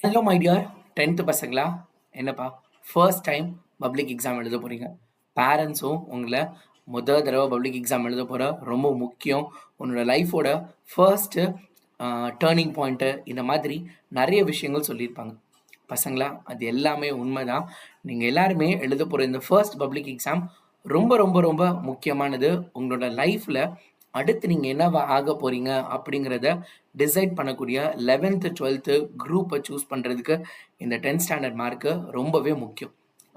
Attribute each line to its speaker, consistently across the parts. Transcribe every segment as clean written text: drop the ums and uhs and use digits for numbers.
Speaker 1: Hello my dear 10th பசங்களா, என்னப்பா first time public exam எழுத போகிறீங்க. பேரண்ட்ஸும் உங்களை தடவை பப்ளிக் எக்ஸாம் எழுத போகிற ரொம்ப முக்கியம். உன்னோட லைஃபோட ஃபர்ஸ்ட்டு டேர்னிங் பாயிண்ட்டு, இந்த மாதிரி நிறைய விஷயங்கள் சொல்லியிருப்பாங்க. பசங்களா, அது எல்லாமே உண்மைதான். நீங்கள் எல்லாருமே எழுத போகிற இந்த ஃபர்ஸ்ட் பப்ளிக் எக்ஸாம் ரொம்ப ரொம்ப ரொம்ப முக்கியமானது. உங்களோட லைஃப்பில் அடுத்து நீங்கள் என்னவா ஆக போகிறீங்க அப்படிங்கிறத டிசைட் பண்ணக்கூடிய 11th 12th குரூப்பை சூஸ் பண்ணுறதுக்கு இந்த 10th ஸ்டாண்டர்ட் மார்க்கு ரொம்பவே முக்கியம்.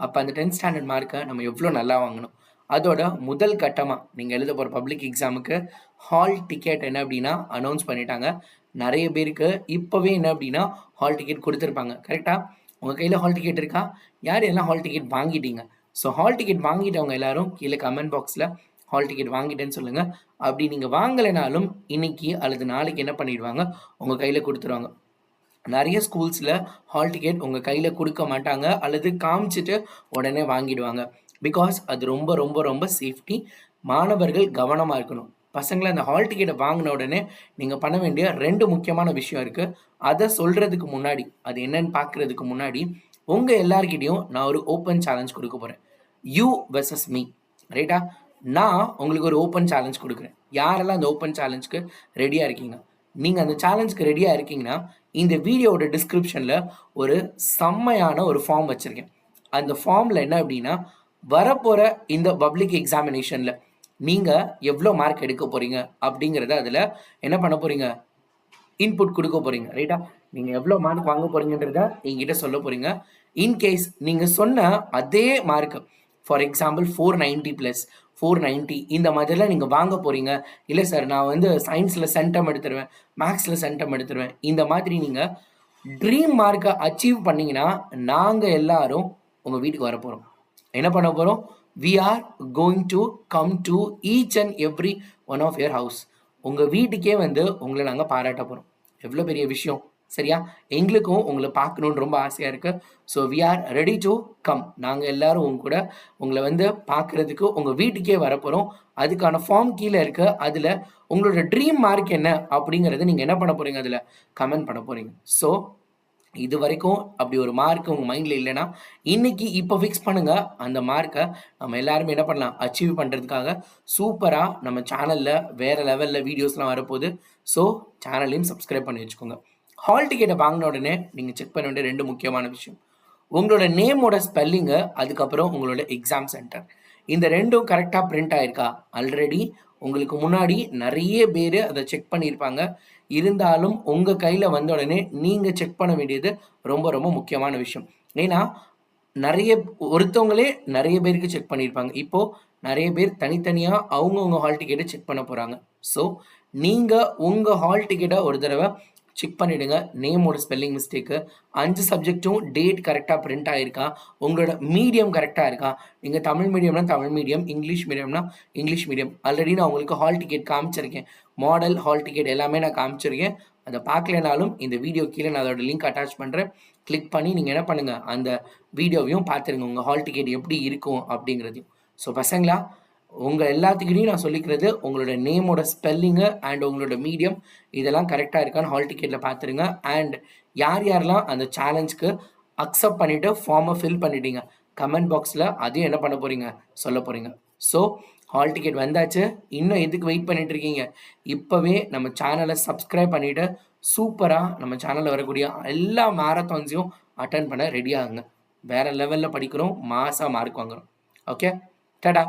Speaker 1: அப்போ அந்த 10th ஸ்டாண்டர்ட் மார்க்கை நம்ம எவ்வளோ நல்லா வாங்கணும். அதோட முதல் கட்டமாக நீங்கள் எழுத போகிற பப்ளிக் எக்ஸாமுக்கு ஹால் டிக்கெட் என்ன அப்படின்னா அனௌன்ஸ் பண்ணிட்டாங்க. நிறைய பேருக்கு இப்போவே என்ன அப்படின்னா ஹால் டிக்கெட் கொடுத்துருப்பாங்க. கரெக்டாக உங்கள் கையில் ஹால் டிக்கெட் இருக்கா? யார் எல்லாம் ஹால் டிக்கெட் வாங்கிட்டீங்க? ஸோ ஹால் டிக்கெட் வாங்கிட்டவங்க எல்லாரும் கீழே கமெண்ட் பாக்ஸில் ஹால் டிக்கெட் வாங்கிட்டேன்னு சொல்லுங்கள். அப்படி நீங்கள் வாங்கலைனாலும் இன்னைக்கு அல்லது நாளைக்கு என்ன பண்ணிடுவாங்க, உங்கள் கையில் கொடுத்துருவாங்க. நிறைய ஸ்கூல்ஸில் ஹால் டிக்கெட் உங்கள் கையில் கொடுக்க மாட்டாங்க அல்லது காமிச்சிட்டு உடனே வாங்கிடுவாங்க. பிகாஸ் அது ரொம்ப ரொம்ப ரொம்ப சேஃப்டி. மாணவர்கள் கவனமாக இருக்கணும். பசங்களை அந்த ஹால் டிக்கெட்டை வாங்கின உடனே நீங்கள் பண்ண வேண்டிய 2 முக்கியமான விஷயம் இருக்குது. அதை சொல்கிறதுக்கு முன்னாடி, அது என்னன்னு பார்க்குறதுக்கு முன்னாடி, உங்கள் எல்லார்கிட்டையும் நான் ஒரு ஓப்பன் சேலஞ்ச் கொடுக்க போகிறேன். யூ வெர்சஸ் மீ, ரைட்டா? நான் உங்களுக்கு ஒரு ஓப்பன் சேலஞ்ச் கொடுக்குறேன். யாரெல்லாம் அந்த ஓப்பன் சேலஞ்சுக்கு ரெடியாக இருக்கீங்க? நீங்கள் அந்த சேலஞ்சுக்கு ரெடியாக இருக்கீங்கன்னா இந்த வீடியோவோட டிஸ்கிரிப்ஷனில் ஒரு செம்மையான ஒரு ஃபார்ம் வச்சுருக்கேன். அந்த ஃபார்மில் என்ன அப்படின்னா, வரப்போகிற இந்த பப்ளிக் எக்ஸாமினேஷனில் நீங்கள் எவ்வளோ மார்க் எடுக்க போகிறீங்க அப்படிங்கிறத அதில் என்ன பண்ண போகிறீங்க, இன்புட் கொடுக்க போகிறீங்க, ரைட்டா? நீங்கள் எவ்வளோ மார்க் வாங்க போகிறீங்கன்றத என்கிட்ட சொல்ல போகிறீங்க. இன்கேஸ் நீங்கள் சொன்ன அதே மார்க், ஃபார் எக்ஸாம்பிள் 490 ப்ளஸ் 490 இந்த மாதிரிலாம் நீங்கள் வாங்க போகிறீங்க, இல்லை சார் நான் வந்து சயின்ஸில் சென்டம் எடுத்துருவேன், மேக்ஸில் சென்டம் எடுத்துருவேன், இந்த மாதிரி நீங்கள் ட்ரீம் மார்க்கை அச்சீவ் பண்ணிங்கன்னா நாங்கள் எல்லாரும் உங்கள் வீட்டுக்கு வர போகிறோம். என்ன பண்ண போகிறோம்? We are going to come to each and every one of your house. உங்கள் வீட்டுக்கே வந்து உங்களை நாங்கள் பாராட்ட போகிறோம். எவ்வளோ பெரிய விஷயம், சரியா? எங்களுக்கும் உங்களை பார்க்கணுன்னு ரொம்ப ஆசையாக இருக்குது. So we are ready to come. நாங்கள் எல்லாரும் உங்க கூட உங்களை வந்து பார்க்குறதுக்கு உங்கள் வீட்டுக்கே வரப்போகிறோம். அதுக்கான ஃபார்ம் கீழே இருக்குது. அதில் உங்களோட ட்ரீம் மார்க் என்ன அப்படிங்கிறத நீங்கள் என்ன பண்ண போகிறீங்க, அதில் கமெண்ட் பண்ண போகிறீங்க. ஸோ இது வரைக்கும் அப்படி ஒரு மார்க் உங்கள் மைண்டில் இல்லைன்னா இன்னைக்கு இப்போ ஃபிக்ஸ் பண்ணுங்கள். அந்த மார்க்கை நம்ம எல்லாருமே என்ன பண்ணலாம், அச்சீவ் பண்ணுறதுக்காக சூப்பராக நம்ம சேனலில் வேறு லெவலில் வீடியோஸ்லாம் வரப்போகுது. ஸோ சேனலையும் சப்ஸ்கிரைப் பண்ணி வச்சுக்கோங்க. ஹால் டிக்கெட்டை வாங்கின உடனே நீங்கள் செக் பண்ண வேண்டிய 2 முக்கியமான விஷயம், உங்களோட நேமோட ஸ்பெல்லிங்கு, அதுக்கப்புறம் உங்களோட எக்ஸாம் சென்டர். இந்த 2ம் கரெக்டாக பிரிண்ட் ஆயிருக்கா? ஆல்ரெடி உங்களுக்கு முன்னாடி நிறைய பேர் அதை செக் பண்ணியிருப்பாங்க. இருந்தாலும் உங்கள் கையில் வந்த உடனே நீங்கள் செக் பண்ண வேண்டியது ரொம்ப ரொம்ப முக்கியமான விஷயம். ஏன்னா நிறைய ஒருத்தவங்களே நிறைய பேருக்கு செக் பண்ணியிருப்பாங்க. இப்போது நிறைய பேர் தனித்தனியாக அவங்கவுங்க ஹால் டிக்கெட்டை செக் பண்ண போகிறாங்க. ஸோ நீங்கள் உங்கள் ஹால் டிக்கெட்டை ஒரு தடவை செக் பண்ணிவிடுங்க. நேமோட ஸ்பெல்லிங் மிஸ்டேக்கு, 5 சப்ஜெக்ட்டும் டேட் கரெக்டாக பிரிண்ட் ஆகிருக்கா, உங்களோட மீடியம் கரெக்டாக இருக்கா. நீங்கள் தமிழ் மீடியம்னா தமிழ் மீடியம், இங்கிலீஷ் மீடியம்னா இங்கிலீஷ் மீடியம். ஆல்ரெடி நான் உங்களுக்கு ஹால் டிக்கெட் காமிச்சிருக்கேன். மாடல் ஹால் டிக்கெட் எல்லாமே நான் காமிச்சிருக்கேன். அதை பார்க்கலனாலும் இந்த வீடியோ கீழே நான் அதோட லிங்க் அட்டாச் பண்ணுறேன். கிளிக் பண்ணி நீங்கள் என்ன பண்ணுங்கள், அந்த வீடியோவையும் பார்த்துருங்க, உங்கள் ஹால் டிக்கெட் எப்படி இருக்கும் அப்படிங்கிறதையும். ஸோ பசங்களா, உங்கள் எல்லாத்துக்கிட்டையும் நான் சொல்லிக்கிறது, உங்களோட நேமோட ஸ்பெல்லிங்கு அண்ட் உங்களோட மீடியம் இதெல்லாம் கரெக்டாக இருக்கான்னு ஹால் டிக்கெட்டில் பார்த்துருங்க. அண்ட் யார் யாரெல்லாம் அந்த சேலஞ்சுக்கு அக்செப்ட் பண்ணிவிட்டு ஃபார்மை ஃபில் பண்ணிட்டீங்க, கமெண்ட் பாக்ஸில் அதையும் என்ன பண்ண போகிறீங்க, சொல்ல போகிறீங்க. ஸோ ஹால் டிக்கெட் வந்தாச்சு. இன்னும் எதுக்கு வெயிட் பண்ணிட்டு இருக்கீங்க? இப்போவே நம்ம சேனலை சப்ஸ்கிரைப் பண்ணிவிட்டு சூப்பராக நம்ம சேனலில் வரக்கூடிய எல்லா மேரத்தான்ஸையும் அட்டன் பண்ண ரெடி ஆகுங்க. வேறு லெவலில் படிக்கிறோம், மாசாக மார்க் வாங்குகிறோம். ஓகே, டாடா.